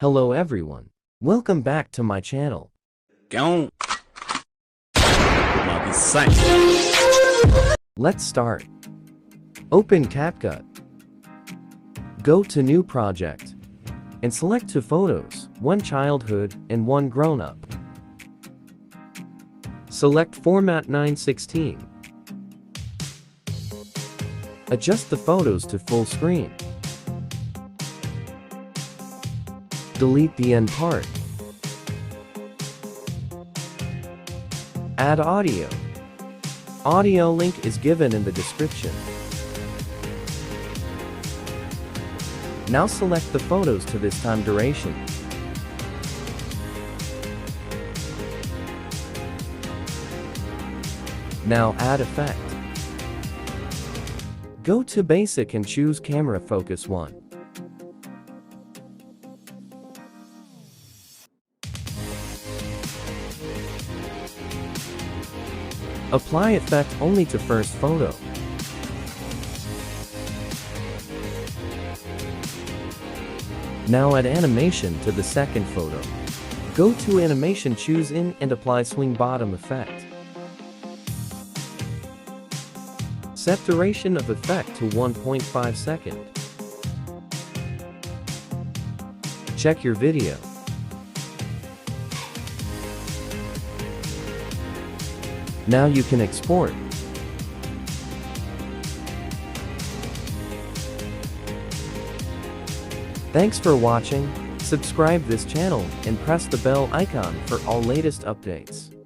Hello everyone. Welcome back to my channel. Kyon. Let's start. Open CapCut. Go to New Project. And select two photos, one childhood and one grown-up. Select Format 9:16. Adjust the photos to full screen. Delete the end part. Add audio. Audio link is given in the description. Now select the photos to this time duration. Now add effect. Go to Basic and choose Camera Focus 1. Apply effect only to first photo. Now add animation to the second photo. Go to Animation, choose In and apply Swing Bottom effect. Set duration of effect to 1.5 seconds. Check your video. Now you can export. Thanks for watching. Subscribe this channel and press the bell icon for all latest updates.